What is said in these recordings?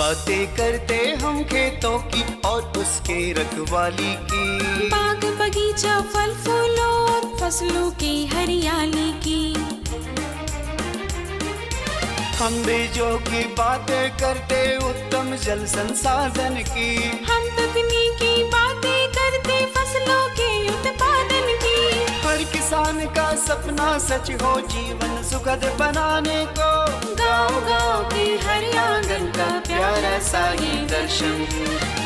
बातें करते हम खेतों की और उसके रखवाली की, बाग बगीचा फल फूलों और फसलों की हरियाली की। हम बीजों की बातें करते उत्तम जल संसाधन की, हम तकनीकी बातें करते फसलों के उत्पादन की। हर किसान का सपना सच हो जीवन सुखद बनाने को, गाँव-गाँव के हर आंगन का प्यारा सा ये दर्शन।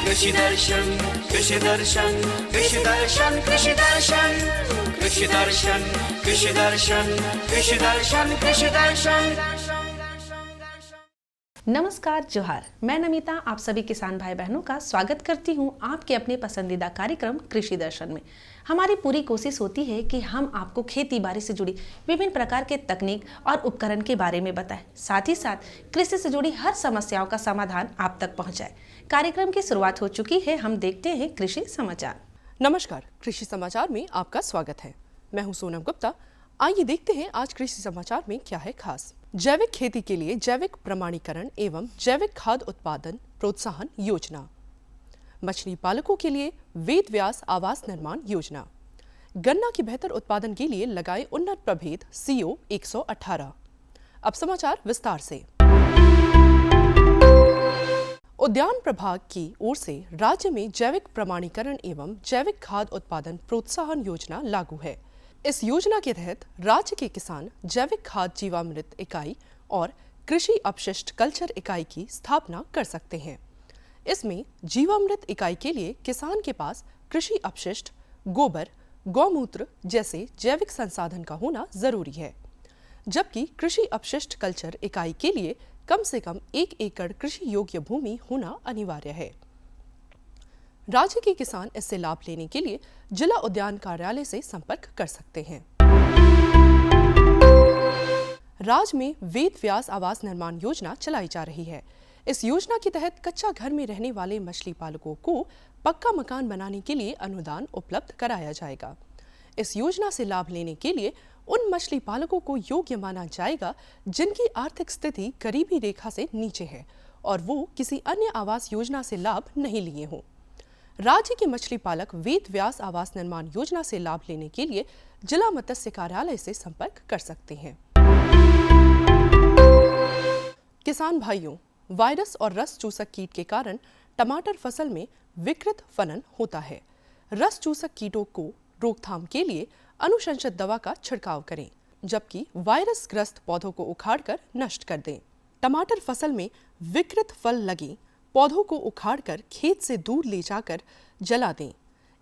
कृषि दर्शन, कृषि दर्शन, कृषि दर्शन, कृषि दर्शन, कृषि दर्शन, कृषि दर्शन, कृषि दर्शन, कृषि दर्शन। नमस्कार, जोहार। मैं नमिता आप सभी किसान भाई बहनों का स्वागत करती हूं आपके अपने पसंदीदा कार्यक्रम कृषि दर्शन में। हमारी पूरी कोशिश होती है कि हम आपको खेती बाड़ी से जुड़ी विभिन्न प्रकार के तकनीक और उपकरण के बारे में बताएं, साथ ही साथ कृषि से जुड़ी हर समस्याओं का समाधान आप तक पहुंचाएं। कार्यक्रम की शुरुआत हो चुकी है, हम देखते हैं कृषि समाचार। नमस्कार, कृषि समाचार में आपका स्वागत है। मैं हूं सोनम गुप्ता। आइए देखते हैं आज कृषि समाचार में क्या है खास। जैविक खेती के लिए जैविक प्रमाणीकरण एवं जैविक खाद्य उत्पादन प्रोत्साहन योजना, मछली पालकों के लिए वेद व्यास आवास निर्माण योजना, गन्ना की बेहतर उत्पादन के लिए लगाए उन्नत प्रभेद CO 118। अब समाचार विस्तार से। उद्यान प्रभाग की ओर से राज्य में जैविक प्रमाणीकरण एवं जैविक खाद्य उत्पादन प्रोत्साहन योजना लागू है। इस योजना के तहत राज्य के किसान जैविक खाद्य जीवामृत इकाई और कृषि अपशिष्ट कल्चर इकाई की स्थापना कर सकते हैं। इसमें जीवामृत इकाई के लिए किसान के पास कृषि अपशिष्ट, गोबर, गौमूत्र जैसे जैविक संसाधन का होना जरूरी है, जबकि कृषि अपशिष्ट कल्चर इकाई के लिए कम से कम 1 एकड़ कृषि योग्य भूमि होना अनिवार्य है। राज्य के किसान इससे लाभ लेने के लिए जिला उद्यान कार्यालय से संपर्क कर सकते हैं। राज्य में वेद व्यास आवास निर्माण योजना चलाई जा रही है। इस योजना के तहत कच्चा घर में रहने वाले मछली पालकों को पक्का मकान बनाने के लिए अनुदान उपलब्ध कराया जाएगा। इस योजना से लाभ लेने के लिए उन मछली पालकों को योग्य माना जाएगा जिनकी आर्थिक स्थिति गरीबी रेखा से नीचे है और वो किसी अन्य आवास योजना से लाभ नहीं लिए हों। राज्य के मछली पालक वेद व्यास आवास निर्माण योजना से लाभ लेने के लिए जिला मत्स्य कार्यालय से संपर्क कर सकते हैं। किसान भाइयों, वायरस और रस चूसक कीट के कारण टमाटर फसल में विकृत फलन होता है। रस चूसक कीटों को रोकथाम के लिए अनुशंसित दवा का छिड़काव करें, जबकि वायरस ग्रस्त पौधों को उखाड़कर नष्ट कर दें। टमाटर फसल में विकृत फल लगे पौधों को उखाड़कर खेत से दूर ले जाकर जला दें।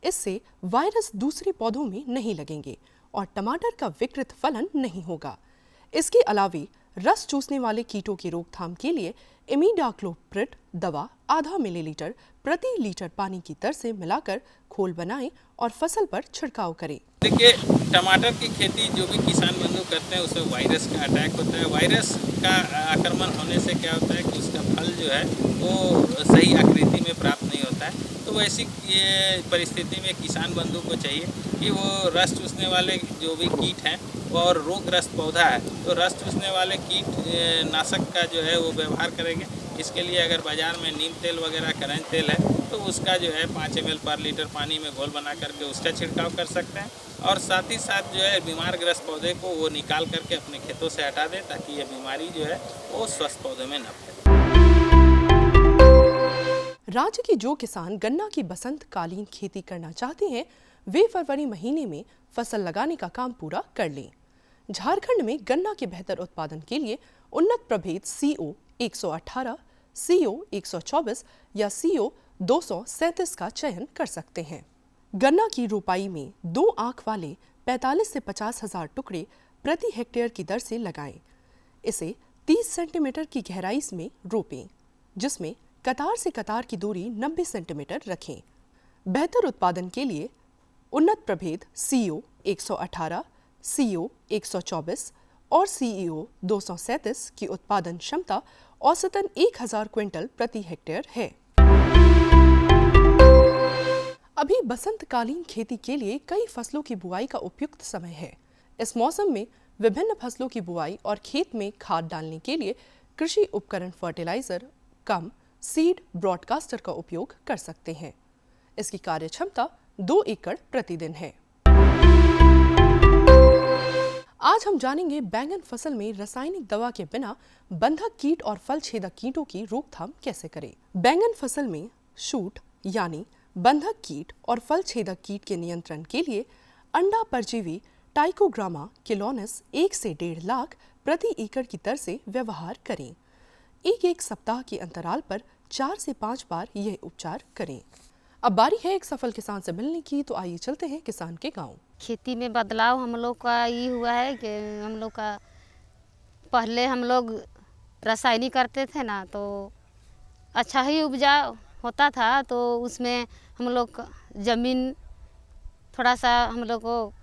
इससे वायरस दूसरे पौधों में नहीं लगेंगे और टमाटर का विकृत फलन नहीं होगा। इसके अलावे रस चूसने वाले कीटों की रोकथाम के लिए इमिडाक्लोप्रिड दवा आधा मिलीलीटर प्रति लीटर पानी की दर से मिलाकर घोल बनाएं और फसल पर छिड़काव करें। देखिए, टमाटर की खेती जो भी किसान बंधु करते हैं उसमें वायरस का अटैक होता है। वायरस का आक्रमण होने से क्या होता है कि उसका फल जो है वो सही आकृति में प्राप्त नहीं होता है। तो वैसी परिस्थिति में किसान बंधु को चाहिए कि वो रस चूसने वाले जो भी कीट हैं और रोगग्रस्त पौधा है तो रस चूसने वाले कीट नाशक का जो है वो व्यवहार करेंगे। इसके लिए अगर बाज़ार में नीम तेल वगैरह करंज तेल है तो उसका जो है 5 ml पर लीटर पानी में घोल बना करके उसका छिड़काव कर सकते हैं और साथ ही साथ जो है बीमार ग्रस्त पौधे को वो निकाल करके अपने खेतों से हटा दें ताकि ये बीमारी जो है वो स्वस्थ पौधे में न फैले। राज्य के जो किसान गन्ना की बसंतकालीन खेती करना चाहते हैं वे फरवरी महीने में फसल लगाने का काम पूरा कर लें। झारखंड में गन्ना के बेहतर उत्पादन के लिए उन्नत प्रभेद CO 118, CO 124 या CO 237 का चयन कर सकते हैं। गन्ना की रोपाई में 2 आंख वाले 45 से 50 हजार टुकड़े प्रति हेक्टेयर की दर से लगाएं। इसे 30 सेंटीमीटर की गहराई में रोपें, जिसमें कतार से कतार की दूरी 90 सेंटीमीटर रखें। बेहतर उत्पादन के लिए उन्नत प्रभेद CO 118, CO 124 और CO 237 की उत्पादन क्षमता औसतन 1000 क्विंटल प्रति हेक्टेयर है। अभी बसंतकालीन खेती के लिए कई फसलों की बुआई का उपयुक्त समय है। इस मौसम में विभिन्न फसलों की बुआई और खेत में खाद डालने के लिए कृषि उपकरण फर्टिलाइजर कम सीड ब्रॉडकास्टर का उपयोग कर सकते हैं। इसकी कार्यक्षमता 2 एकड़ प्रतिदिन है। आज हम जानेंगे बैंगन फसल में रासायनिक दवा के बिना बंधक कीट और फल छेदक कीटों की रोकथाम कैसे करें। बैंगन फसल में शूट यानी बंधक कीट और फल छेदक कीट के नियंत्रण के लिए अंडा परजीवी टाइकोग्रामा किलोनिस 1 से 1.5 लाख प्रति एकड़ की दर से व्यवहार करें। एक सप्ताह के अंतराल पर 4 से 5 बार यह उपचार करें। अब बारी है एक सफल किसान से मिलने की, तो आइए चलते हैं किसान के गांव। खेती में बदलाव हम लोग का ये हुआ है कि हम लोग का पहले हम लोग रासायनिक करते थे ना, तो अच्छा ही उपजा होता था, तो उसमें हम लोग ज़मीन थोड़ा सा हम लोग को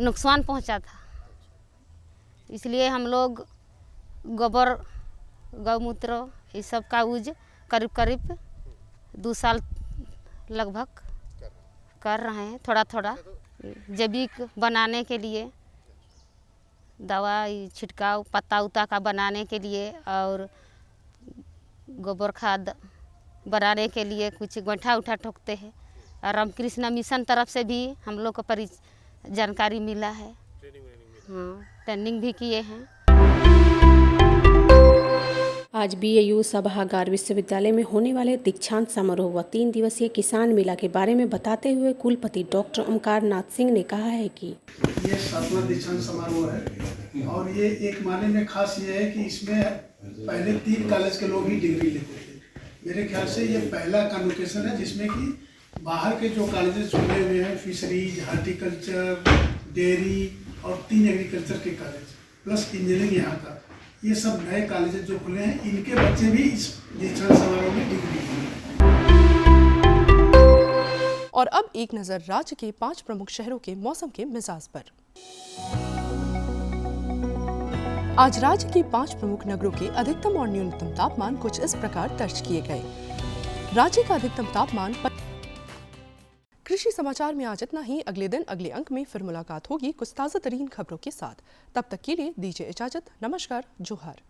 नुकसान पहुंचा था। इसलिए हम लोग गोबर गौमूत्र ये सब का यूज करीब करीब 2 साल लगभग कर रहे हैं। थोड़ा थोड़ा जैविक बनाने के लिए दवा छिड़काव पत्ता उता का बनाने के लिए और गोबर खाद बनाने के लिए कुछ गोइठा उठा ठोकते हैं। और रामकृष्ण मिशन तरफ से भी हम लोग को जानकारी मिला है। हाँ, ट्रेनिंग भी किए हैं। आज BAU सभागार विश्वविद्यालय में होने वाले दीक्षांत समारोह व 3 दिवसीय किसान मेला के बारे में बताते हुए कुलपति डॉक्टर ओमकार नाथ सिंह ने कहा है कि ये 7वां दीक्षांत समारोह है और ये एक माने में खास ये है कि इसमें पहले 3 कॉलेज के लोग ही डिग्री लेते थे। मेरे ख्याल से ये पहला कन्वोकेशन है जिसमें कि बाहर के जो कॉलेजेस चुने हुए हैं, फिशरीज, हार्टिकल्चर, डेयरी और 3 एग्रीकल्चर के कॉलेज प्लस इंजीनियरिंग यहाँ का, ये सब नए कॉलेजेस जो खुले हैं, इनके बच्चे भी इस दीक्षांत समारोह में डिग्री लेंगे। और अब एक नजर राज्य के 5 प्रमुख शहरों के मौसम के मिजाज पर। आज राज्य के 5 प्रमुख नगरों के अधिकतम और न्यूनतम तापमान कुछ इस प्रकार दर्ज किए गए। राज्य का अधिकतम तापमान। कृषि समाचार में आज इतना ही। अगले दिन अगले अंक में फिर मुलाकात होगी कुछ ताज़ा तरीन खबरों के साथ। तब तक के लिए दीजिए इजाजत। नमस्कार, जोहार।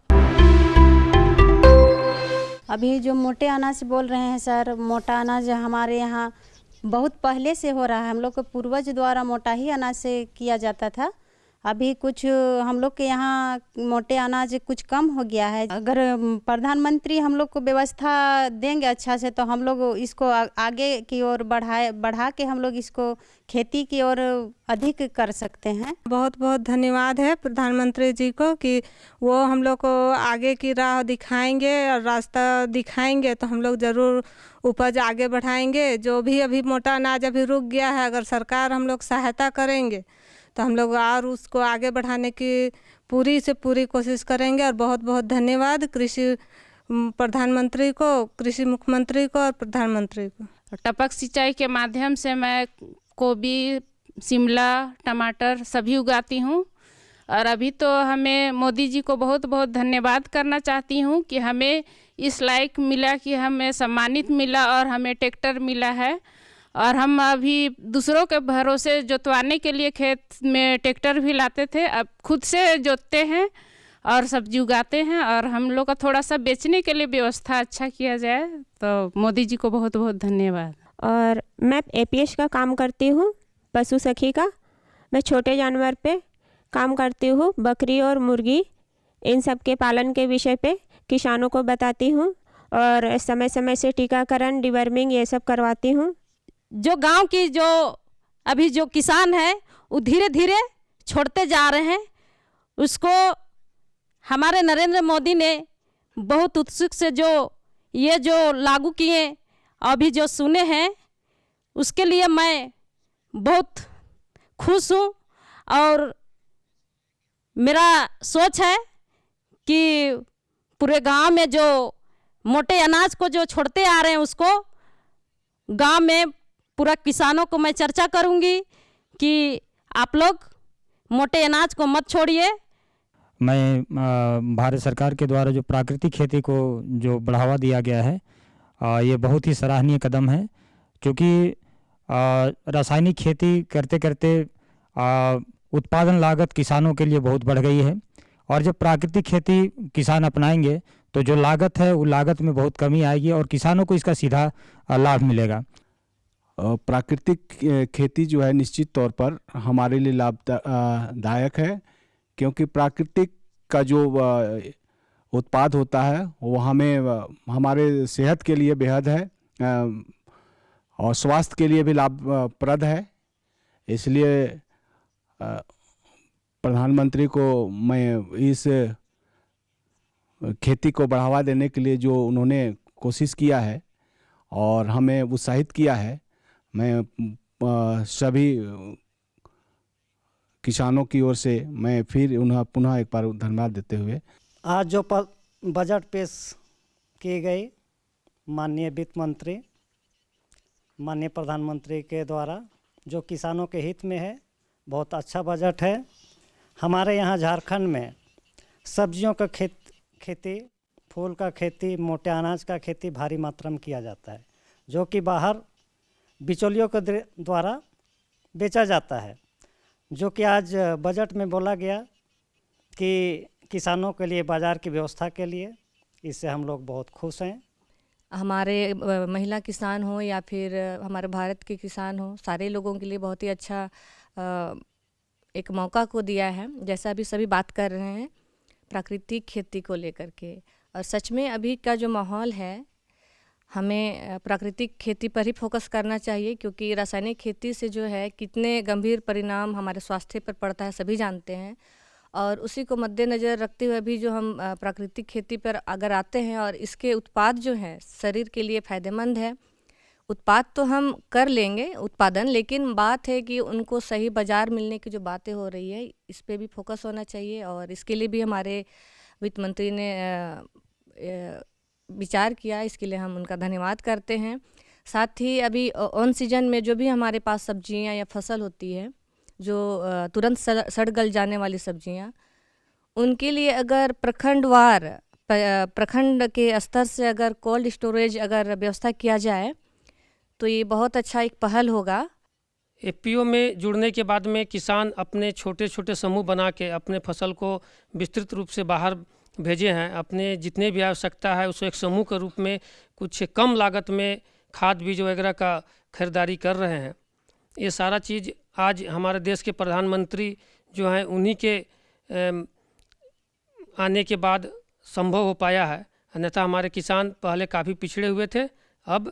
अभी जो मोटे अनाज बोल रहे हैं सर, मोटा अनाज हमारे यहाँ बहुत पहले से हो रहा है। हम लोग के पूर्वज द्वारा मोटा ही अनाज से किया जाता था। अभी कुछ हम लोग के यहाँ मोटे अनाज कुछ कम हो गया है। अगर प्रधानमंत्री हम लोग को व्यवस्था देंगे अच्छा से, तो हम लोग इसको आगे की ओर बढ़ा के हम लोग इसको खेती की ओर अधिक कर सकते हैं। बहुत बहुत धन्यवाद है प्रधानमंत्री जी को कि वो हम लोग को आगे की राह दिखाएंगे और रास्ता दिखाएंगे, तो हम लोग ज़रूर उपज आगे बढ़ाएंगे। जो भी अभी मोटा अनाज अभी रुक गया है, अगर सरकार हम लोग सहायता करेंगे तो हम लोग और उसको आगे बढ़ाने की पूरी से पूरी कोशिश करेंगे। और बहुत बहुत धन्यवाद कृषि प्रधानमंत्री को, कृषि मुख्यमंत्री को और प्रधानमंत्री को। टपक सिंचाई के माध्यम से मैं गोभी, शिमला, टमाटर सभी उगाती हूँ। और अभी तो हमें मोदी जी को बहुत बहुत धन्यवाद करना चाहती हूँ कि हमें इस लायक मिला कि हमें सम्मानित मिला और हमें ट्रैक्टर मिला है। और हम अभी दूसरों के भरोसे जोतवाने के लिए खेत में ट्रैक्टर भी लाते थे, अब खुद से जोतते हैं और सब्जी उगाते हैं। और हम लोग का थोड़ा सा बेचने के लिए व्यवस्था अच्छा किया जाए, तो मोदी जी को बहुत बहुत धन्यवाद। और मैं APS का काम करती हूँ, पशु सखी का। मैं छोटे जानवर पे काम करती हूँ, बकरी और मुर्गी, इन सब के पालन के विषय पे किसानों को बताती हूँ और समय समय से टीकाकरण, डिवर्मिंग ये सब करवाती हूँ। जो गांव की जो अभी जो किसान है वो धीरे धीरे छोड़ते जा रहे हैं, उसको हमारे नरेंद्र मोदी ने बहुत उत्सुक से जो लागू किए अभी जो सुने हैं, उसके लिए मैं बहुत खुश हूँ। और मेरा सोच है कि पूरे गांव में जो मोटे अनाज को जो छोड़ते आ रहे हैं, उसको गांव में पूरा किसानों को मैं चर्चा करूंगी कि आप लोग मोटे अनाज को मत छोड़िए। मैं भारत सरकार के द्वारा जो प्राकृतिक खेती को जो बढ़ावा दिया गया है, ये बहुत ही सराहनीय कदम है, क्योंकि रासायनिक खेती करते करते उत्पादन लागत किसानों के लिए बहुत बढ़ गई है। और जब प्राकृतिक खेती किसान अपनाएंगे तो जो लागत है वो लागत में बहुत कमी आएगी और किसानों को इसका सीधा लाभ मिलेगा। प्राकृतिक खेती जो है निश्चित तौर पर हमारे लिए लाभदायक है, क्योंकि प्राकृतिक का जो उत्पाद होता है वो हमें हमारे सेहत के लिए बेहद है और स्वास्थ्य के लिए भी लाभप्रद है। इसलिए प्रधानमंत्री को मैं इस खेती को बढ़ावा देने के लिए जो उन्होंने कोशिश किया है और हमें उत्साहित किया है, मैं सभी किसानों की ओर से मैं फिर उन्हें पुनः एक बार धन्यवाद देते हुए आज जो बजट पेश की गई माननीय वित्त मंत्री, माननीय प्रधानमंत्री के द्वारा, जो किसानों के हित में है, बहुत अच्छा बजट है। हमारे यहाँ झारखंड में सब्जियों का खेती, फूल का खेती, मोटे अनाज का खेती भारी मात्रा में किया जाता है, जो कि बाहर बिचौलियों के द्वारा बेचा जाता है, जो कि आज बजट में बोला गया कि किसानों के लिए बाज़ार की व्यवस्था के लिए, इससे हम लोग बहुत खुश हैं। हमारे महिला किसान हो या फिर हमारे भारत के किसान हो, सारे लोगों के लिए बहुत ही अच्छा एक मौका को दिया है। जैसा अभी सभी बात कर रहे हैं प्राकृतिक खेती को लेकर के, और सच में अभी का जो माहौल है हमें प्राकृतिक खेती पर ही फोकस करना चाहिए, क्योंकि रासायनिक खेती से जो है कितने गंभीर परिणाम हमारे स्वास्थ्य पर पड़ता है सभी जानते हैं। और उसी को मद्देनज़र रखते हुए भी जो हम प्राकृतिक खेती पर अगर आते हैं और इसके उत्पाद जो हैं शरीर के लिए फ़ायदेमंद है, उत्पाद तो हम कर लेंगे उत्पादन, लेकिन बात है कि उनको सही बाज़ार मिलने की जो बातें हो रही है इस पे भी फोकस होना चाहिए। और इसके लिए भी हमारे वित्त मंत्री ने विचार किया, इसके लिए हम उनका धन्यवाद करते हैं। साथ ही अभी ऑन सीजन में जो भी हमारे पास सब्जियां या फसल होती है जो तुरंत सड़ गल जाने वाली सब्जियां, उनके लिए अगर प्रखंड के स्तर से अगर कोल्ड स्टोरेज अगर व्यवस्था किया जाए तो ये बहुत अच्छा एक पहल होगा। एफपीओ में जुड़ने के बाद में किसान अपने छोटे छोटे समूह बना के अपने फसल को विस्तृत रूप से बाहर भेजे हैं। अपने जितने भी आवश्यकता है उसको एक समूह के रूप में कुछ कम लागत में खाद बीज वगैरह का खरीदारी कर रहे हैं। ये सारा चीज़ आज हमारे देश के प्रधानमंत्री जो हैं उन्हीं के आने के बाद संभव हो पाया है, अन्यथा हमारे किसान पहले काफ़ी पिछड़े हुए थे, अब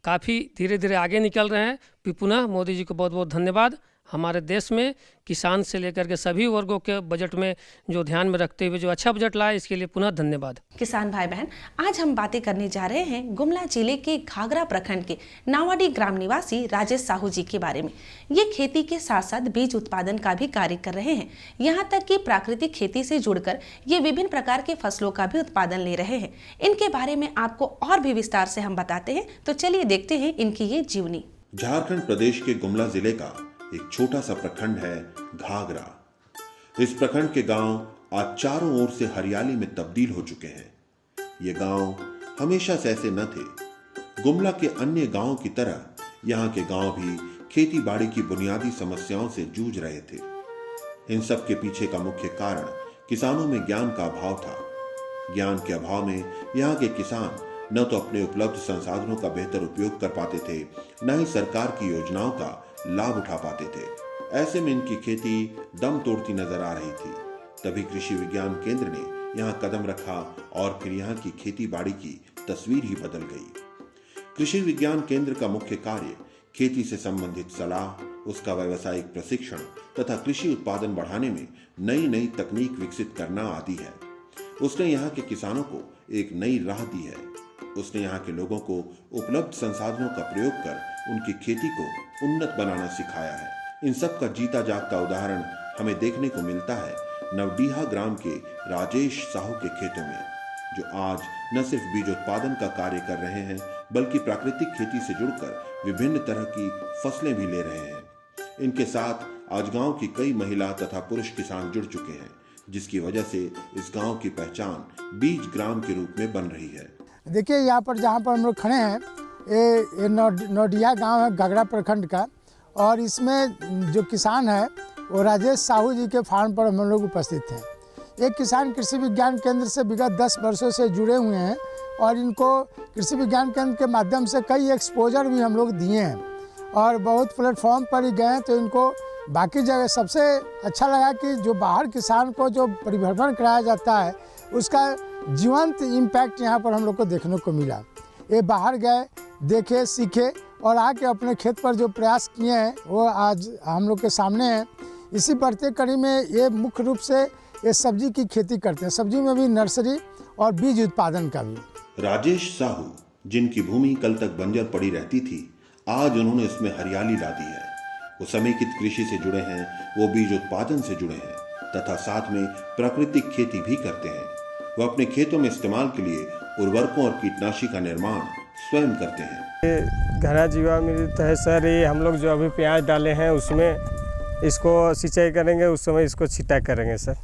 काफ़ी धीरे धीरे आगे निकल रहे हैं। पुनः मोदी जी को बहुत बहुत धन्यवाद। हमारे देश में किसान से लेकर के सभी वर्गों के बजट में जो ध्यान में रखते हुए जो अच्छा बजट लाए, इसके लिए पुनः धन्यवाद। किसान भाई बहन, आज हम बातें करने जा रहे हैं गुमला जिले के घाघरा प्रखंड के नावाडी ग्राम निवासी राजेश साहू जी के बारे में। ये खेती के साथ साथ बीज उत्पादन का भी कार्य कर रहे हैं, यहाँ तक कि प्राकृतिक खेती से जुड़कर ये विभिन्न प्रकार के फसलों का भी उत्पादन ले रहे हैं। इनके बारे में आपको और भी विस्तार से हम बताते हैं, तो चलिए देखते हैं इनकी ये जीवनी। झारखंड प्रदेश के गुमला जिले का एक छोटा सा प्रखंड है घाघरा। इस प्रखंड के गांव आज चारों ओर से हरियाली में तब्दील हो चुके हैं। ये गांव हमेशा से ऐसे न थे। गुमला के अन्य गांवों की तरह यहाँ के गांव भी खेती बाड़ी की बुनियादी समस्याओं से जूझ रहे थे। इन सब के पीछे का मुख्य कारण किसानों में ज्ञान का अभाव था। ज्ञान के अभाव में यहाँ के किसान न तो अपने उपलब्ध संसाधनों का बेहतर उपयोग कर पाते थे, न ही सरकार की योजनाओं का लाभ उठा पाते थे। ऐसे में इनकी खेती दम तोड़ती नजर आ रही थी। तभी कृषि विज्ञान केंद्र ने यहाँ कदम रखा और फिर यहाँ की खेती बाड़ी की तस्वीर ही बदल गई। कृषि विज्ञान केंद्र का मुख्य कार्य खेती से संबंधित सलाह, उसका व्यावसायिक प्रशिक्षण तथा कृषि उत्पादन बढ़ाने में नई नई तकनीक विकसित करना आदि है। उसने यहाँ के किसानों को एक नई राह दी है। उसने यहाँ के लोगों को उपलब्ध संसाधनों का प्रयोग कर उनकी खेती को उन्नत बनाना सिखाया है। इन सब का जीता जागता उदाहरण हमें देखने को मिलता है नवडीहा ग्राम के राजेश साहू के खेतों में, जो आज न सिर्फ बीज उत्पादन का कार्य कर रहे हैं बल्कि प्राकृतिक खेती से जुड़कर विभिन्न तरह की फसलें भी ले रहे हैं। इनके साथ आज गांव की कई महिला तथा पुरुष किसान जुड़ चुके हैं, जिसकी वजह से इस गांव की पहचान बीज ग्राम के रूप में बन रही है। देखिए यहाँ पर जहाँ पर हम लोग खड़े हैं ये नौडिया गांव है घाघरा प्रखंड का, और इसमें जो किसान है वो राजेश साहू जी के फार्म पर हम लोग उपस्थित हैं। एक किसान कृषि विज्ञान केंद्र से विगत 10 वर्षों से जुड़े हुए हैं और इनको कृषि विज्ञान केंद्र के माध्यम से कई एक्सपोजर भी हम लोग दिए हैं और बहुत प्लेटफॉर्म पर ही गए हैं। तो इनको बाकी जगह सबसे अच्छा लगा कि जो बाहर किसान को जो परिभ्रमण कराया जाता है उसका जीवंत इम्पैक्ट यहाँ पर हम लोग को देखने को मिला। ये बाहर गए, देखे, सीखे और आके अपने खेत पर जो प्रयास किए हैं वो आज हम लोग के सामने हैं। इसी बढ़ते कड़ी में ये मुख्य रूप से ये सब्जी की खेती करते हैं, सब्जी में भी नर्सरी और बीज उत्पादन का भी। राजेश साहू, जिनकी भूमि कल तक बंजर पड़ी रहती थी, आज उन्होंने इसमें हरियाली ला दी है। वो समेकित कृषि से जुड़े हैं, वो बीज उत्पादन से जुड़े हैं तथा साथ में प्राकृतिक खेती भी करते हैं। वो अपने खेतों में इस्तेमाल के लिए उर्वरकों और कीटनाशी का निर्माण स्वयं करते हैं। घना जीवामृत है सर, ये हम लोग जो अभी प्याज डाले हैं उसमें इसको सिंचाई करेंगे, उस समय इसको छिटा करेंगे सर।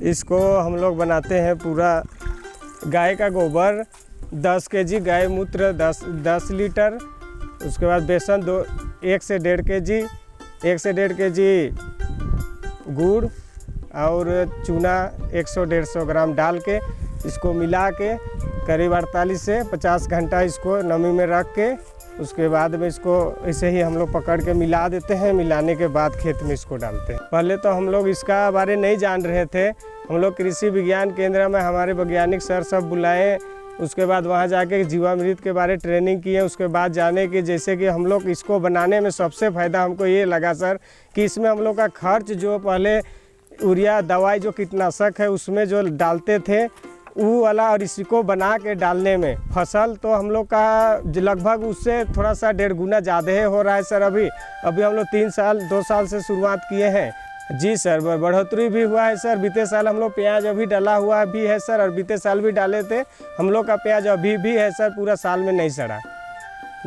इसको हम लोग बनाते हैं पूरा गाय का गोबर 10 केजी, गाय मूत्र 10 लीटर, उसके बाद बेसन 1 से 1.5 केजी, 1 से 1.5 केजी गुड़ और चूना 100-150 ग्राम डाल के इसको मिला के करीब 48 से 50 घंटा इसको नमी में रख के उसके बाद में इसको ऐसे ही हम लोग पकड़ के मिला देते हैं। मिलाने के बाद खेत में इसको डालते हैं। पहले तो हम लोग इसका बारे नहीं जान रहे थे। हम लोग कृषि विज्ञान केंद्र में हमारे वैज्ञानिक सर सब बुलाए, उसके बाद वहाँ जाके जीवामृत के बारे ट्रेनिंग किए। उसके बाद जाने कि जैसे कि हम लोग इसको बनाने में सबसे फ़ायदा हमको ये लगा सर कि इसमें हम लोग का खर्च जो पहले यूरिया दवाई जो कीटनाशक है उसमें जो डालते थे वो वाला और इसको बना के डालने में फसल तो हम लोग का लगभग उससे थोड़ा सा 1.5 गुना ज़्यादा ही हो रहा है सर। अभी हम लोग 2 साल से शुरुआत किए हैं। जी सर, बढ़ोतरी भी हुआ है सर। बीते साल हम लोग प्याज अभी डाला हुआ भी है सर और बीते साल भी डाले थे। हम लोग का प्याज अभी भी है सर, पूरा साल में नहीं सड़ा।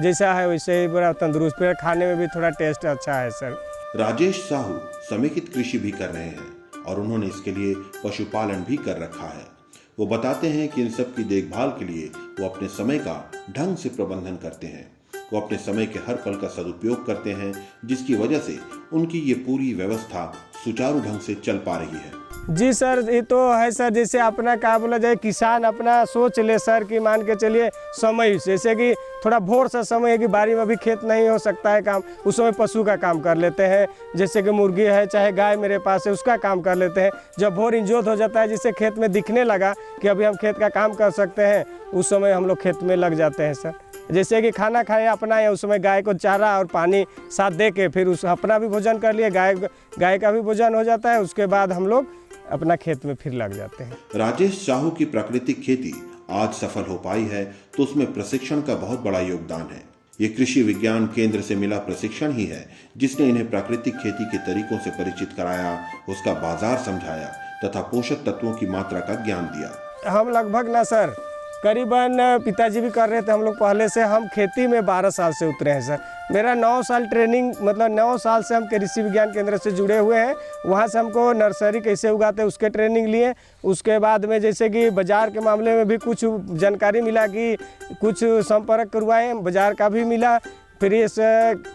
जैसा है वैसे ही बड़ा तंदुरुस्त, फिर खाने में भी थोड़ा टेस्ट अच्छा है सर। राजेश साहू समेकित कृषि भी कर रहे हैं और उन्होंने इसके लिए पशुपालन भी कर रखा है। वो बताते हैं कि इन सब की देखभाल के लिए वो अपने समय का ढंग से प्रबंधन करते हैं। वो अपने समय के हर पल का सदुपयोग करते हैं, जिसकी वजह से उनकी ये पूरी व्यवस्था सुचारू ढंग से चल पा रही है। जी सर, ये तो है सर, जैसे अपना क्या बोला जाए, किसान अपना सोच ले सर कि मान के चलिए समय, जैसे कि थोड़ा भोर सा समय है कि बारी में भी खेत नहीं हो सकता है काम, उस समय पशु का काम कर लेते हैं। जैसे कि मुर्गी है चाहे गाय मेरे पास है उसका काम कर लेते हैं। जब भोर इंजोत हो जाता है, जिससे खेत में दिखने लगा कि अभी हम खेत का काम कर सकते हैं, उस समय हम लोग खेत में लग जाते हैं सर। जैसे कि खाना खाए अपना या उस समय गाय को चारा और पानी साथ दे के फिर उस अपना भी भोजन कर लिए, गाय का भी भोजन हो जाता है। उसके बाद हम लोग अपना खेत में फिर लग जाते हैं। राजेश साहू की प्राकृतिक खेती आज सफल हो पाई है तो उसमें प्रशिक्षण का बहुत बड़ा योगदान है। ये कृषि विज्ञान केंद्र से मिला प्रशिक्षण ही है जिसने इन्हें प्राकृतिक खेती के तरीकों से परिचित कराया, उसका बाजार समझाया तथा पोषक तत्वों की मात्रा का ज्ञान दिया। हम लगभग ना सर करीबन पिताजी भी कर रहे थे हम लोग पहले से। हम खेती में 12 साल से उतरे हैं सर। मेरा 9 साल ट्रेनिंग, मतलब 9 साल से हम कृषि विज्ञान केंद्र से जुड़े हुए हैं। वहाँ से हमको नर्सरी कैसे उगाते हैं उसके ट्रेनिंग लिए। उसके बाद में जैसे कि बाज़ार के मामले में भी कुछ जानकारी मिला कि कुछ संपर्क करवाए, बाज़ार का भी मिला। फिर इस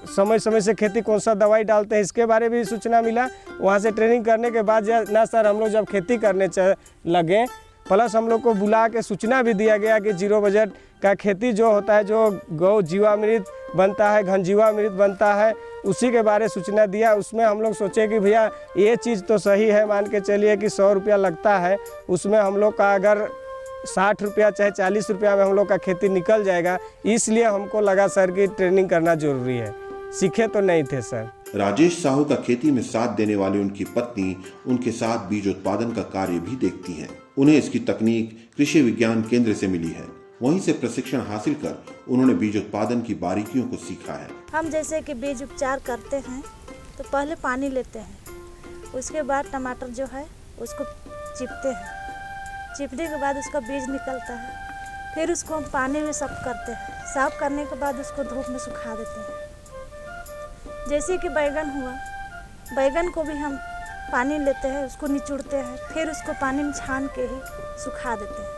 समय समय से खेती कौन सा दवाई डालते हैं इसके बारे में भी सूचना मिला। वहाँ से ट्रेनिंग करने के बाद ना सर हम लोग जब खेती करने लगे, प्लस हम लोग को बुला के सूचना भी दिया गया कि 0 बजट का खेती जो होता है, जो गौ जीवामृत बनता है, घन जीवामृत बनता है, उसी के बारे में सूचना दिया। उसमें हम लोग सोचे कि भैया ये चीज़ तो सही है, मान के चलिए कि 100 रुपया लगता है, उसमें हम लोग का अगर 60 रुपया चाहे 40 रुपया में हम लोग का खेती निकल जाएगा। इसलिए हमको लगा सर कि ट्रेनिंग करना जरूरी है। सीखे तो नहीं थे सर। राजेश साहू का खेती में साथ देने वाली उनकी पत्नी उनके साथ बीज उत्पादन का कार्य भी देखती हैं। उन्हें इसकी तकनीक कृषि विज्ञान केंद्र से मिली है। वहीं से प्रशिक्षण हासिल कर उन्होंने बीज उत्पादन की बारीकियों को सीखा है। हम जैसे कि बीज उपचार करते हैं तो पहले पानी लेते हैं, उसके बाद टमाटर जो है उसको चिपते हैं। चिपने के बाद उसका बीज निकलता है, फिर उसको हम पानी में साफ करते हैं। साफ करने के बाद उसको धूप में सुखा देते हैं। जैसे कि बैगन हुआ, बैगन को भी हम पानी लेते हैं, उसको निचोड़ते हैं, फिर उसको पानी में छान के ही सुखा देते हैं।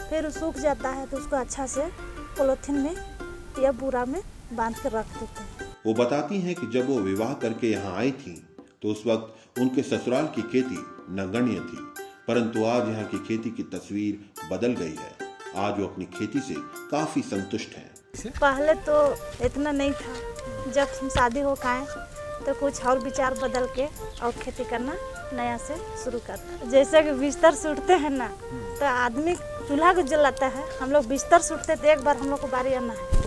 फिर सूख जाता है तो उसको अच्छा से पॉलीथिन में या बोरा में बांध कर रख देते हैं। वो बताती हैं कि जब वो विवाह करके यहाँ आई थीं, तो उस वक्त उनके ससुराल की खेती नगण्य थी, परंतु आज यहाँ की खेती की तस्वीर बदल गई है। आज वो अपनी खेती से काफी संतुष्ट हैं। पहले तो इतना नहीं था, जब हम शादी हो गए तो कुछ और विचार बदल के और खेती करना नया से शुरू करना। जैसे कि बिस्तर सूटते हैं ना, तो आदमी चूल्हा को जलाता है, हम लोग बिस्तर सूटते तो एक बार हम लोग को बारी आना है,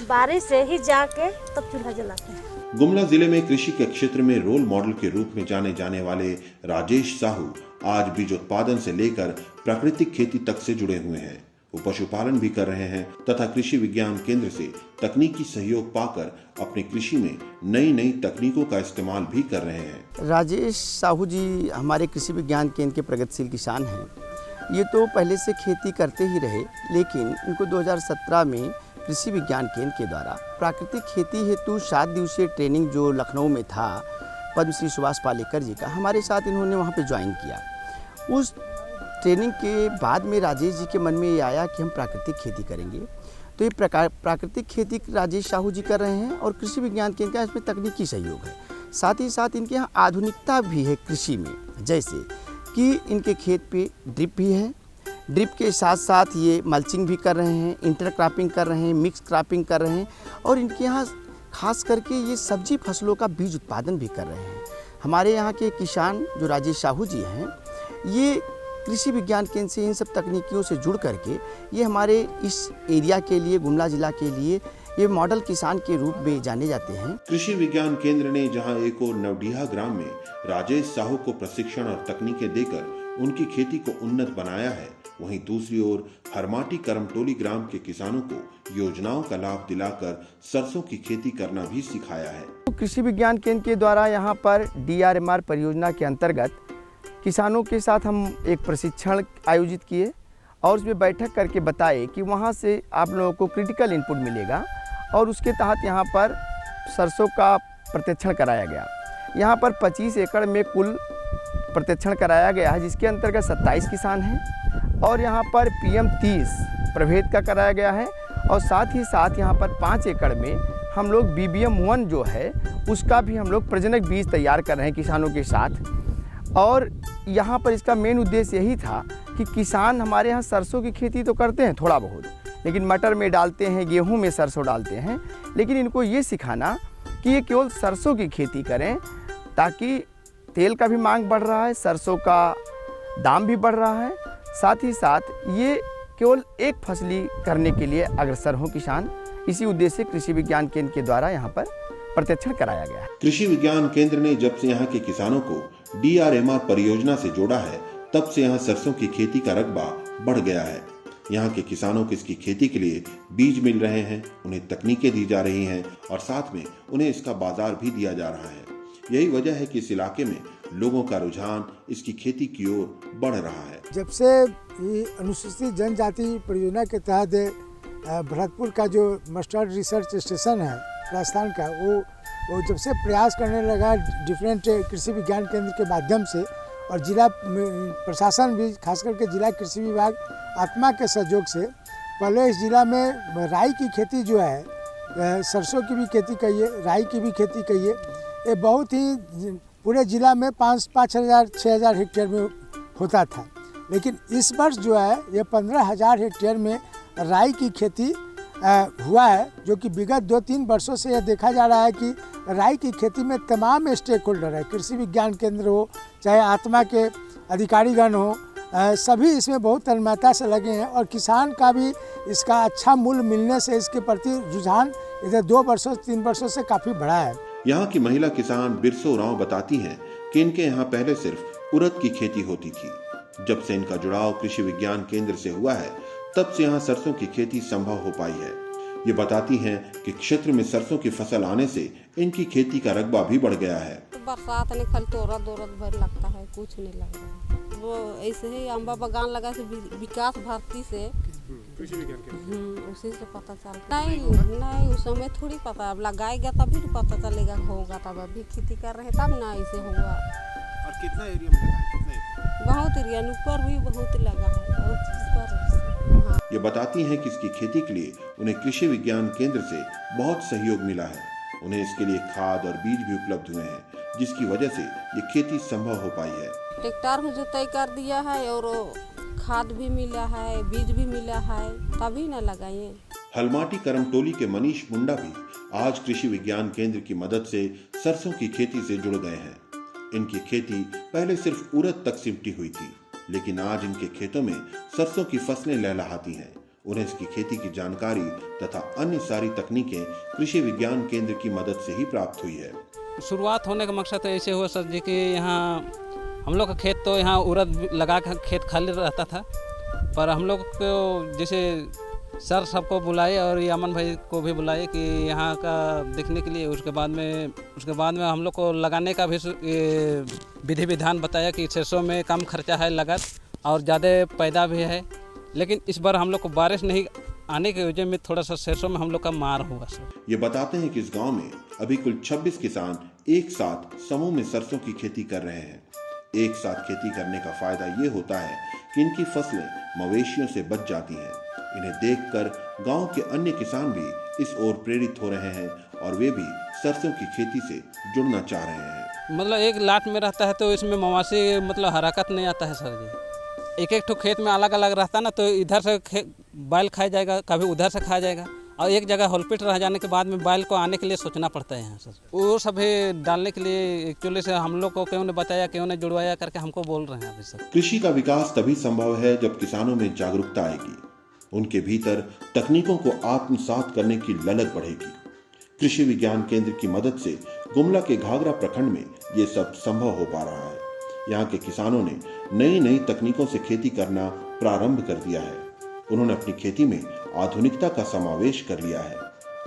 बारी से ही जाके तब चूल्हा जलाते हैं। गुमला जिले में कृषि के क्षेत्र में रोल मॉडल के रूप में जाने जाने वाले राजेश साहू आज बीज उत्पादन से लेकर प्राकृतिक खेती तक से जुड़े हुए हैं। वो पशुपालन भी कर रहे हैं तथा कृषि विज्ञान केंद्र से तकनीकी सहयोग पाकर अपनी कृषि में नई नई तकनीकों का इस्तेमाल भी कर रहे हैं। राजेश साहू जी हमारे कृषि विज्ञान केंद्र के प्रगतिशील किसान हैं। ये तो पहले से खेती करते ही रहे, लेकिन इनको 2017 में कृषि विज्ञान केंद्र के द्वारा प्राकृतिक खेती हेतु 7 दिवसीय ट्रेनिंग जो लखनऊ में था पद्मश्री सुभाष पालेकर जी का, हमारे साथ इन्होंने वहाँ पे ज्वाइन किया। उस ट्रेनिंग के बाद में राजेश जी के मन में ये आया कि हम प्राकृतिक खेती करेंगे। तो ये प्राकृतिक खेती राजेश साहू जी कर रहे हैं और कृषि विज्ञान केंद्र का इसमें तकनीकी सहयोग है। साथ ही साथ इनके यहाँ आधुनिकता भी है कृषि में, जैसे कि इनके खेत पे ड्रिप भी है। ड्रिप के साथ साथ ये मल्चिंग भी कर रहे हैं, इंटर क्रॉपिंग कर रहे हैं, मिक्स क्रॉपिंग कर रहे हैं और इनके यहाँ खास करके ये सब्जी फसलों का बीज उत्पादन भी कर रहे हैं। हमारे यहाँ के किसान जो राजेश साहू जी हैं, ये कृषि विज्ञान केंद्र से इन सब तकनीकियों से जुड़ करके ये हमारे इस एरिया के लिए, गुमला जिला के लिए ये मॉडल किसान के रूप में जाने जाते हैं। कृषि विज्ञान केंद्र ने जहां एक और नवडीहा ग्राम में राजेश साहू को प्रशिक्षण और तकनीकें देकर उनकी खेती को उन्नत बनाया है, वहीं दूसरी ओर हरमाटी करमटोली ग्राम के किसानों को योजनाओं का लाभ दिलाकर सरसों की खेती करना भी सिखाया है। कृषि विज्ञान केंद्र के द्वारा यहाँ पर DRMR परियोजना के अंतर्गत किसानों के साथ हम एक प्रशिक्षण आयोजित किए और उसमें बैठक करके बताए कि वहाँ से आप लोगों को क्रिटिकल इनपुट मिलेगा और उसके तहत यहाँ पर सरसों का प्रशिक्षण कराया गया। यहाँ पर 25 एकड़ में कुल प्रशिक्षण कराया गया है, जिसके अंतर्गत 27 किसान हैं और यहाँ पर PM 30 प्रभेद का कराया गया है और साथ ही साथ यहाँ पर 5 एकड़ में हम लोग BBM 1 जो है उसका भी हम लोग प्रजनक बीज तैयार कर रहे हैं किसानों के साथ। और यहाँ पर इसका मेन उद्देश्य यही था कि किसान हमारे यहाँ सरसों की खेती तो करते हैं थोड़ा बहुत, लेकिन मटर में डालते हैं, गेहूं में सरसों डालते हैं, लेकिन इनको ये सिखाना कि ये केवल सरसों की खेती करें ताकि तेल का भी मांग बढ़ रहा है, सरसों का दाम भी बढ़ रहा है, साथ ही साथ ये केवल एक फसली करने के लिए अग्रसर हों किसान। इसी उद्देश्य से कृषि विज्ञान केंद्र के द्वारा यहाँ पर प्रशिक्षण कराया गया है। कृषि विज्ञान केंद्र ने जब से यहाँ के किसानों को DRMR परियोजना से जोड़ा है, तब से यहाँ सरसों की खेती का रकबा बढ़ गया है। यहाँ के किसानों को इसकी खेती के लिए बीज मिल रहे हैं, उन्हें तकनीकें दी जा रही हैं और साथ में उन्हें इसका बाजार भी दिया जा रहा है। यही वजह है कि इस इलाके में लोगों का रुझान इसकी खेती की ओर बढ़ रहा है। जब से ये अनुसूचित जनजाति परियोजना के तहत भरतपुर का जो मस्टर्ड रिसर्च स्टेशन है राजस्थान का, वो जब से प्रयास करने लगा डिफरेंट कृषि विज्ञान केंद्र के माध्यम से और जिला प्रशासन भी खास करके जिला कृषि विभाग आत्मा के सहयोग से पहले इस जिला में राई की खेती जो है, सरसों की भी खेती कहिए, राई की भी खेती कहिए, ये बहुत ही पूरे जिला में 5,000-6,000 हेक्टेयर में होता था। लेकिन इस वर्ष जो है ये 15,000 हेक्टेयर में राई की खेती हुआ है, जो कि विगत 2-3 वर्षों से यह देखा जा रहा है कि राई की खेती में तमाम स्टेक होल्डर है, कृषि विज्ञान केंद्र हो चाहे आत्मा के अधिकारीगण हो, सभी इसमें बहुत तन्मयता से लगे हैं और किसान का भी इसका अच्छा मूल्य मिलने से इसके प्रति रुझान इधर 2-3 वर्षों से काफ़ी बढ़ा है। यहाँ की महिला किसान बिरसो राव बताती हैं कि इनके यहाँ पहले सिर्फ उड़द की खेती होती थी। जब से इनका जुड़ाव कृषि विज्ञान केंद्र से हुआ है, तब से यहाँ सरसों की खेती संभव हो पाई है। ये बताती हैं कि क्षेत्र में सरसों की फसल आने से इनकी खेती का रकबा भी बढ़ गया है। बरसात ने खाली तोरत भर लगता है, कुछ नहीं लग रहा है। वो ऐसे ही अम्बा बागान लगा से विकास भारती से उसी से पता चलता। नहीं उस समय थोड़ी पता, अब लगाएगा तभी तो पता चलेगा होगा, तब अभी खेती कर रहे हैं तब ना ऐसे होगा। और कितना एरिया में लगा है? कितना बहुत एरिया ऊपर भी बहुत लगा है, बहुत चीज पर। ये बताती हैं कि इसकी खेती के लिए उन्हें कृषि विज्ञान केंद्र से बहुत सहयोग मिला है। उन्हें इसके लिए खाद और बीज भी उपलब्ध हुए हैं, जिसकी वजह से ये खेती संभव हो पाई है। ट्रैक्टर में जुताई कर दिया है और खाद भी मिला है, बीज भी मिला है, तभी न लगाए। हलमाटी करमटोली के मनीष मुंडा भी आज कृषि विज्ञान केंद्र की मदद से सरसों की खेती से जुड़ गए हैं। इनकी खेती पहले सिर्फ उड़द तक सिमटी हुई थी, लेकिन आज इनके खेतों में सरसों की फसलें लहलहाती हैं। उन्हें इसकी खेती की जानकारी तथा अन्य सारी तकनीकें कृषि विज्ञान केंद्र की मदद से ही प्राप्त हुई है। शुरुआत होने का मकसद ऐसे हुआ सर जी कि यहाँ हम लोग का खेत तो यहाँ उड़द लगा कर खेत खाली रहता था, पर हम लोग को जैसे सर सबको बुलाए और यामन भाई को भी बुलाए कि यहाँ का देखने के लिए। उसके बाद में हम लोग को लगाने का भी विधि विधान बताया कि सरसों में कम खर्चा है लागत और ज़्यादा पैदा भी है। लेकिन इस बार हम लोग को बारिश नहीं आने की वजह में थोड़ा सा सरसों में हम लोग का मार हुआ सर। ये बताते हैं कि इस गांव में अभी कुल 26 किसान एक साथ समूह में सरसों की खेती कर रहे हैं। एक साथ खेती करने का फायदा ये होता है कि इनकी फसलें मवेशियों से बच जाती हैं। इन्हें देखकर गांव के अन्य किसान भी इस ओर प्रेरित हो रहे हैं और वे भी सरसों की खेती से जुड़ना चाह रहे हैं। मतलब एक लाट में रहता है तो इसमें मवासी मतलब हरकत नहीं आता है सर जी। एक ठो खेत में अलग अलग रहता ना तो इधर से बैल खाया जाएगा, कभी उधर से खाया जाएगा और एक जगह होलपिट रह जाने के बाद में बैल को आने के लिए सोचना पड़ता है यहाँ सर। वो सभी डालने के लिए एक्चुअली से हम लोग को क्यों ने बताया, क्यों ने जुड़वाया करके हमको बोल रहे हैं अभी सर। कृषि का विकास तभी संभव है जब किसानों में जागरूकता आएगी, उनके भीतर तकनीकों को आत्मसात करने की ललक बढ़ेगी। कृषि विज्ञान केंद्र की मदद से गुमला के घाघरा प्रखंड में ये सब संभव हो पा रहा है। यहाँ के किसानों ने नई नई तकनीकों से खेती करना प्रारंभ कर दिया है। उन्होंने अपनी खेती में आधुनिकता का समावेश कर लिया है।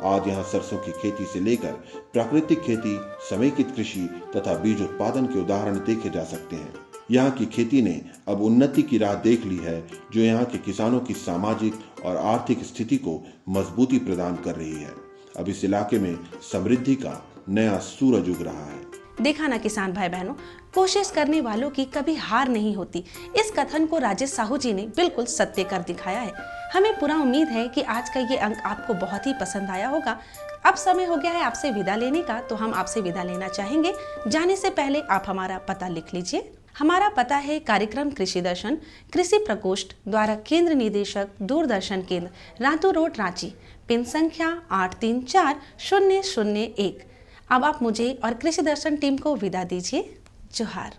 आज यहाँ सरसों की खेती से लेकर प्राकृतिक खेती, समेकित कृषि तथा बीज उत्पादन के उदाहरण देखे जा सकते हैं। यहाँ की खेती ने अब उन्नति की राह देख ली है, जो यहाँ के किसानों की सामाजिक और आर्थिक स्थिति को मजबूती प्रदान कर रही है। अब इस इलाके में समृद्धि का नया सूरज उग रहा है। देखा ना किसान भाई बहनों, कोशिश करने वालों की कभी हार नहीं होती। इस कथन को राजेश साहू जी ने बिल्कुल सत्य कर दिखाया है। हमें पूरा उम्मीद है कि आज का ये अंक आपको बहुत ही पसंद आया होगा। अब समय हो गया है आपसे विदा लेने का, तो हम आपसे विदा लेना चाहेंगे। जाने से पहले आप हमारा पता लिख लीजिए। हमारा पता है कार्यक्रम कृषि दर्शन, कृषि प्रकोष्ठ द्वारा केंद्र निदेशक, दूरदर्शन केंद्र, रातू रोड, रांची, पिन संख्या 834001। अब आप मुझे और कृषि दर्शन टीम को विदा दीजिए। जोहार।